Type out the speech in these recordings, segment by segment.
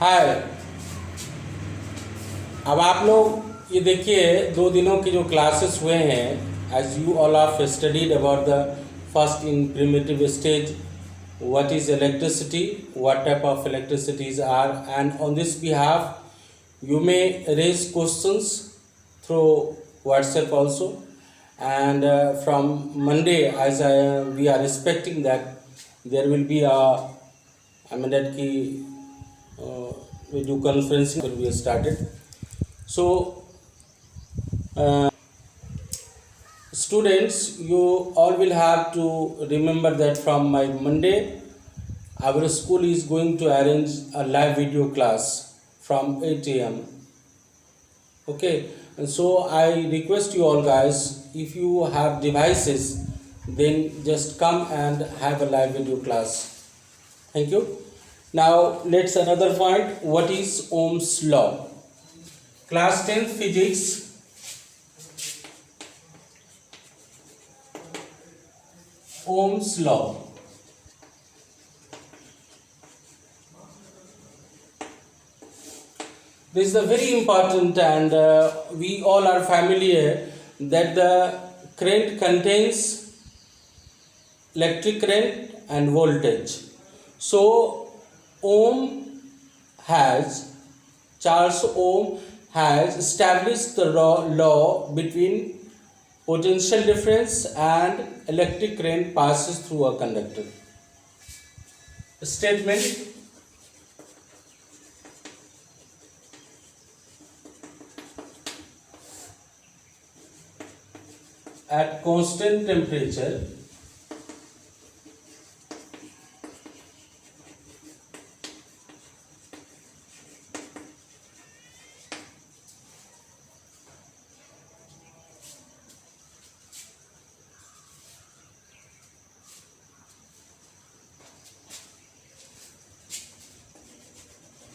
हाय। अब आप लोग ये देखिए, 2 दिनों की जो क्लासेस हुए हैं, as you all are studied about the first in primitive stage, what is electricity, what type of electricities are, and on this behalf you may raise questions through WhatsApp also. And from Monday, as we are expecting that there will be a, I mean that ki video conferencing will be started. So students, you all will have to remember that from my Monday, our school is going to arrange a live video class from 8 a.m. Okay, and so I request you all guys, if you have devices, then just come and have a live video class. Thank you. Now let's another point. What is Ohm's law? Class 10 physics. Ohm's law. This is a very important, and we all are familiar that the current contains electric current and voltage. So Charles Ohm has established the law between potential difference and electric current passes through a conductor. Statement: at constant temperature,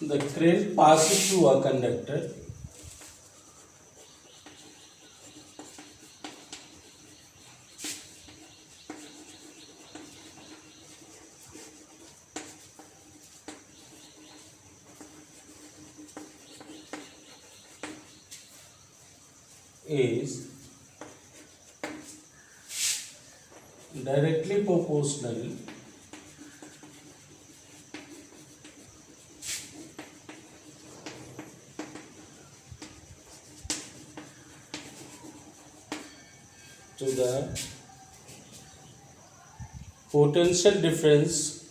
the current passes through a conductor is directly proportional to the potential difference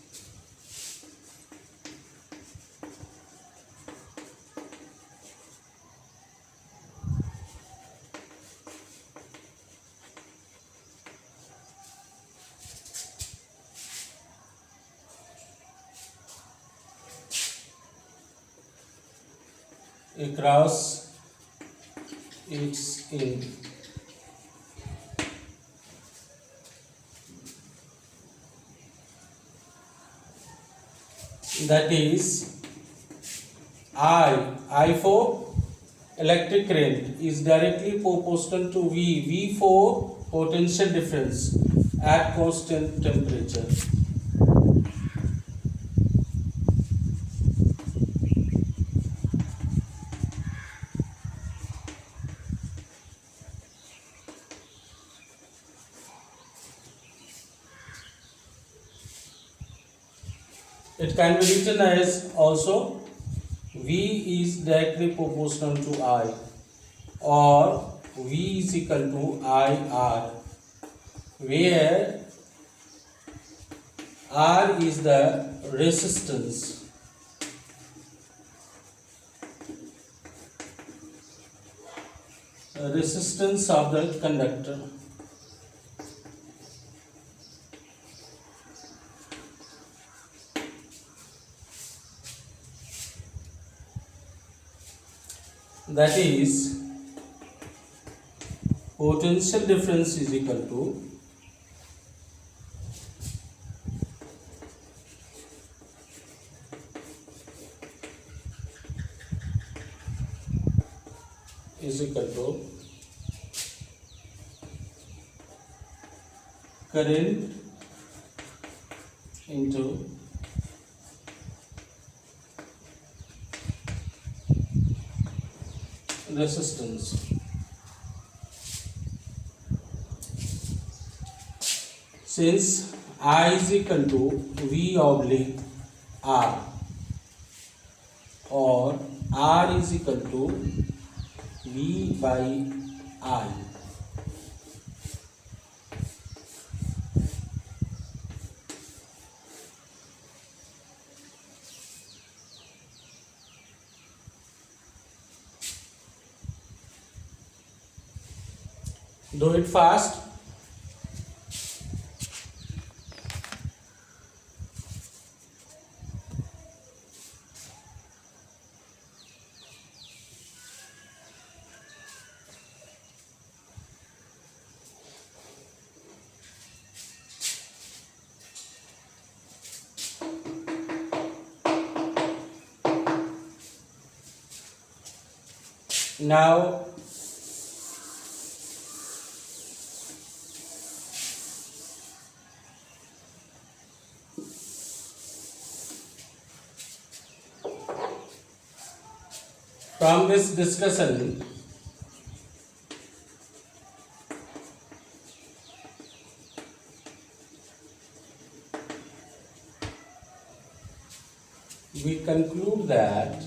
across its end. That is, I for electric current is directly proportional to V for potential difference at constant temperature. It can be written as also V is directly proportional to I, or V is equal to IR, where R is the resistance of the conductor. That is, potential difference is equal to current into resistance. Since I is equal to V oblique R, or R is equal to V by I. Do it fast. Now from this discussion, we conclude that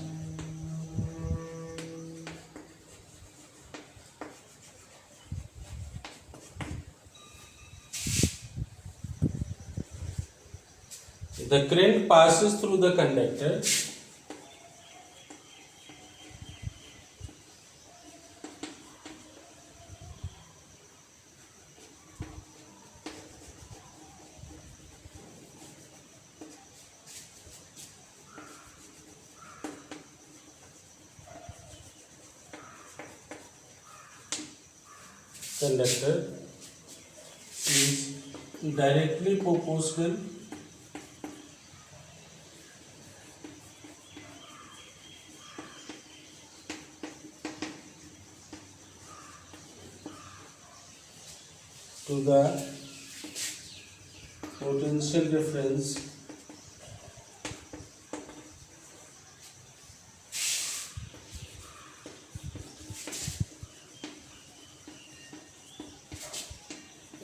the current passes through the conductor is directly proportional to the potential difference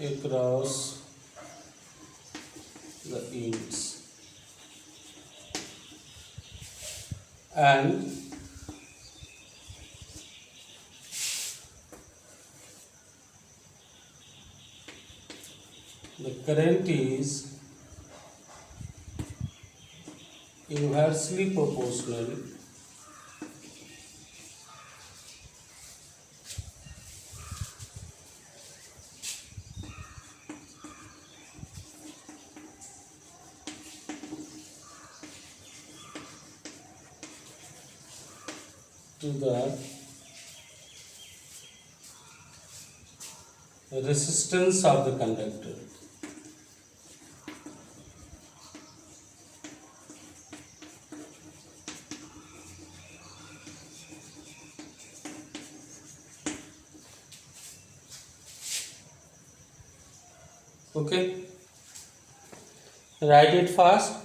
across the ends, and the current is inversely proportional to the resistance of the conductor. Okay, write it fast.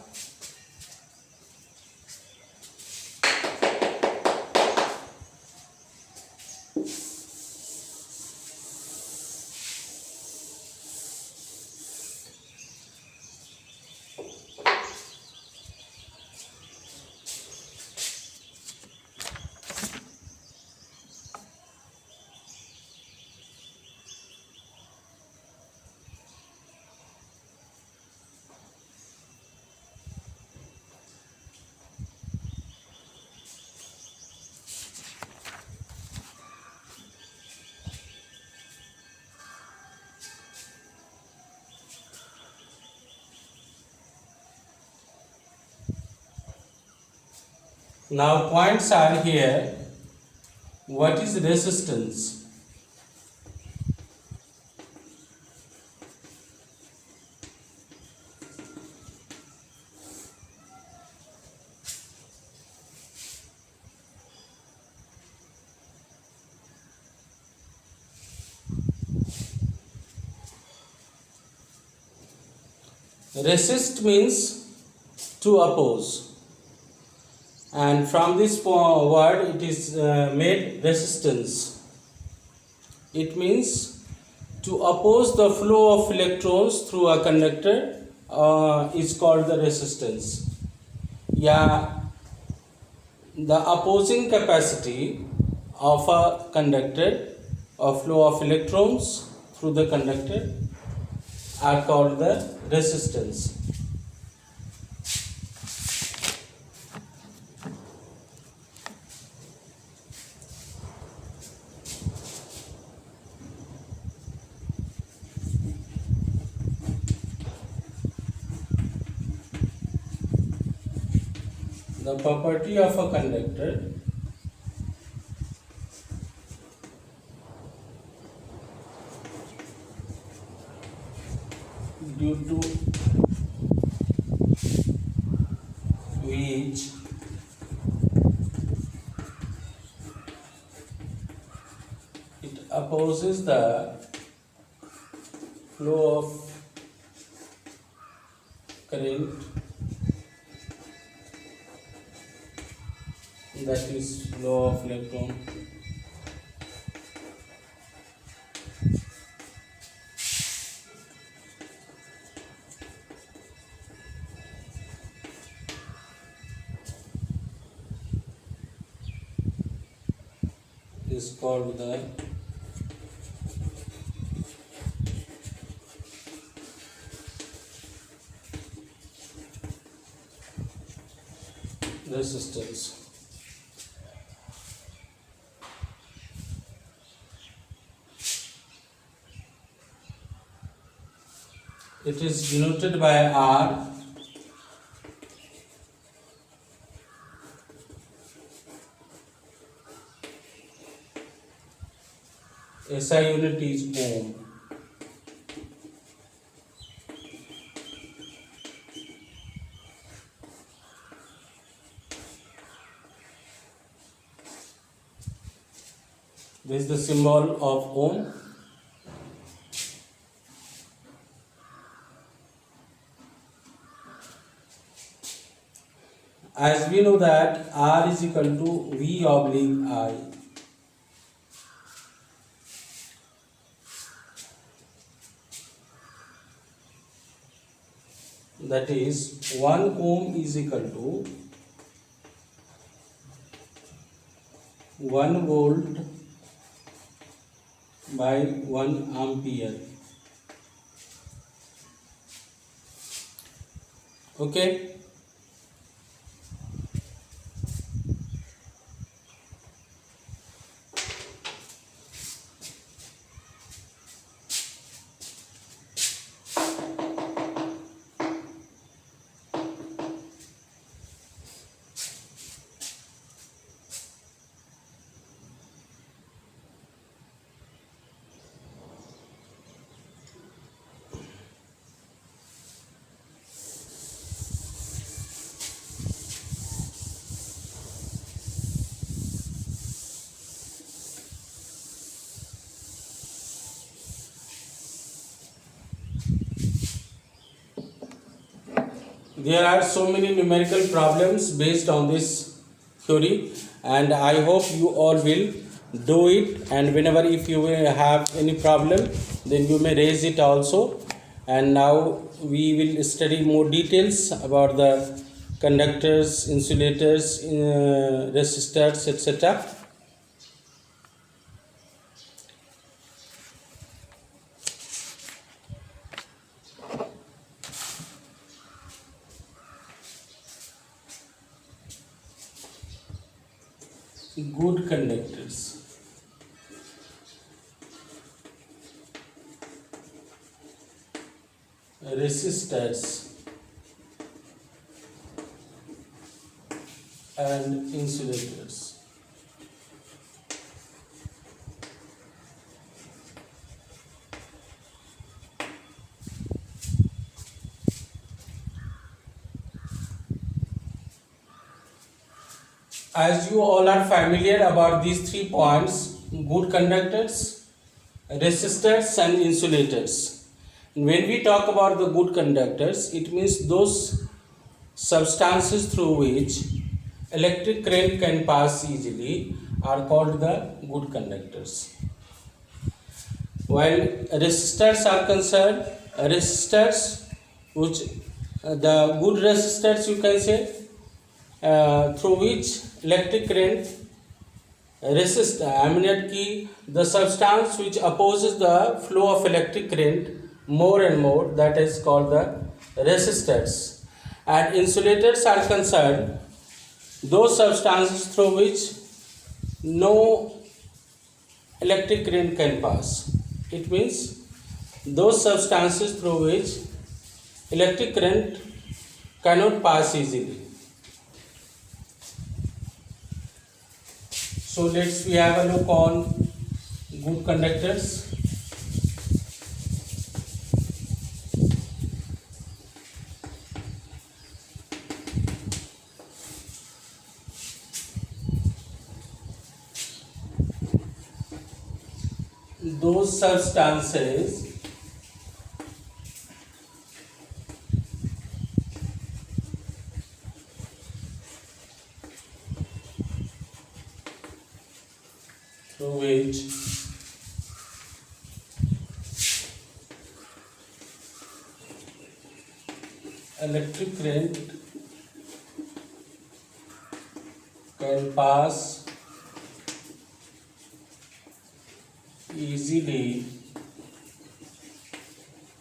Now points are here. What is resistance? Resist means to oppose. and from this word it is made resistance. It means to oppose the flow of electrons through a conductor is called the resistance. Yeah, the opposing capacity of a conductor or flow of electrons through the conductor are called the resistance. The property of a conductor due to which it opposes the flow of current, that is flow of electron, is called the resistance. It is denoted by R. SI unit is ohm. This is the symbol of ohm. As we know that R is equal to V oblique I. That is 1 ohm is equal to 1 volt by 1 ampere. Okay. There are so many numerical problems based on this theory, and I hope you all will do it. And whenever if you will have any problem, then you may raise it also. And now we will study more details about the conductors, insulators, resistors, etc. Good conductors. Resistors and insulators. As you all are familiar about these 3 points, good conductors, resistors and insulators. When we talk about the good conductors, it means those substances through which electric current can pass easily are called the good conductors. While resistors are concerned, resistors which the good resistors you can say through which electric current resist, I mean that key the substance which opposes the flow of electric current more and more, that is called the resistors. And insulators are concerned those substances through which no electric current can pass. It means those substances through which electric current cannot pass easily. So let's we have a look on good conductors. Those substances through which electric current can pass easily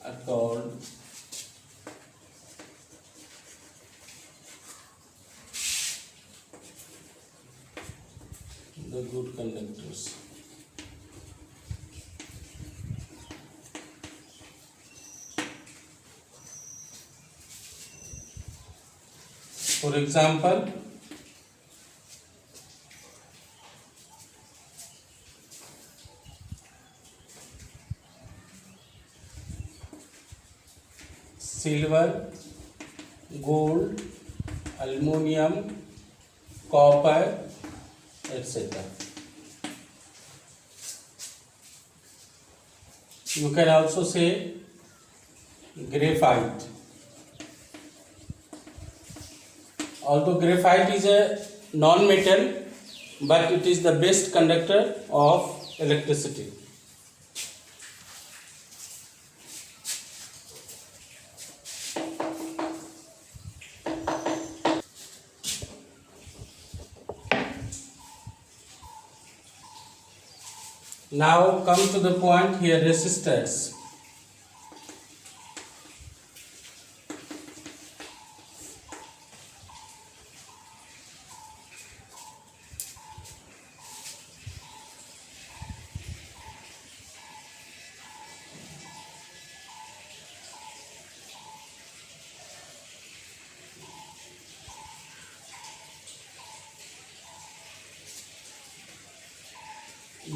are called the good conductors. For example, silver, gold, aluminum, copper, etc. You can also say graphite. Although graphite is a non-metal, but it is the best conductor of electricity. Now come to the point here, resistors.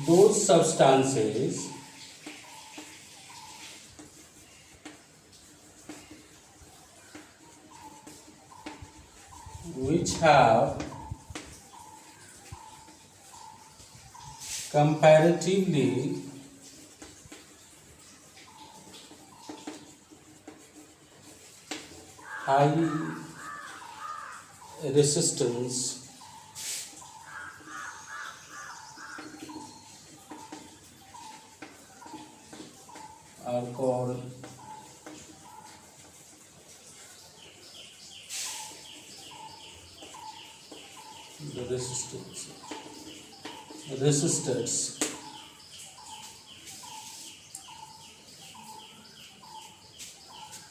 Those substances which have comparatively high resistance are called the resistors.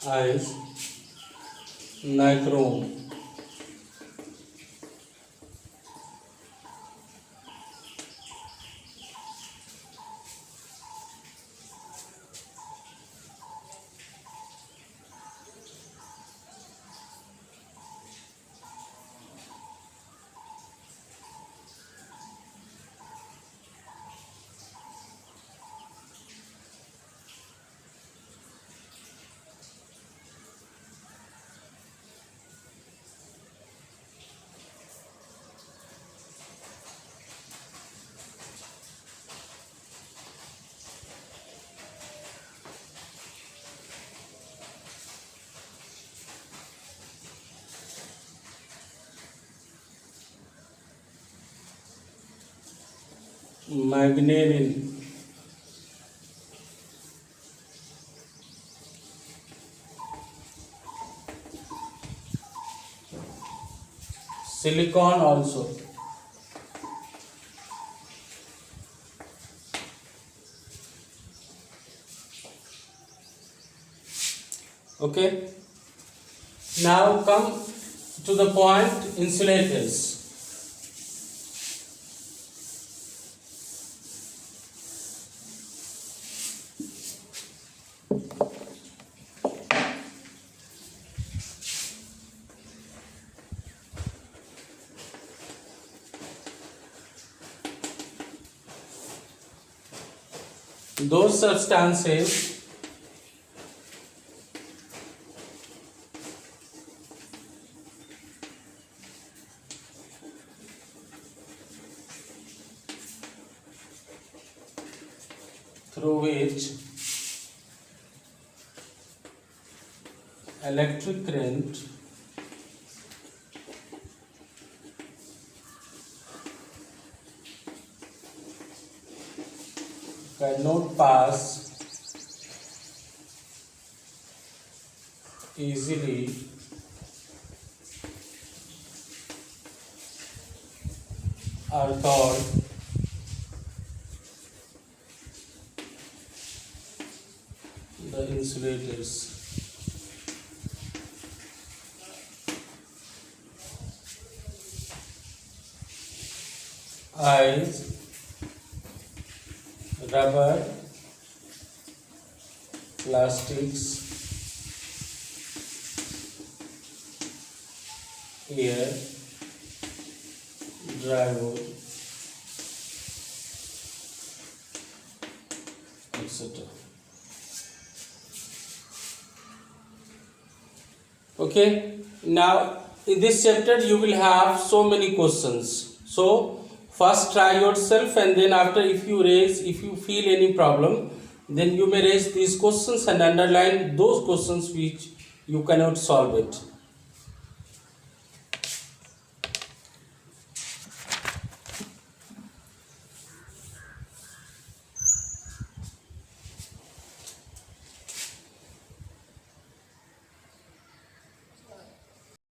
Is nichrome. मैग्नेनिन, silicon also. Okay, now come to the point, insulators. Those substances through which electric current cannot pass easily are called the insulators. Ice, rubber, plastics, air, dry wood, etc. Okay, now in this chapter you will have so many questions. So first try yourself, and then after if you feel any problem, then you may raise these questions and underline those questions which you cannot solve it.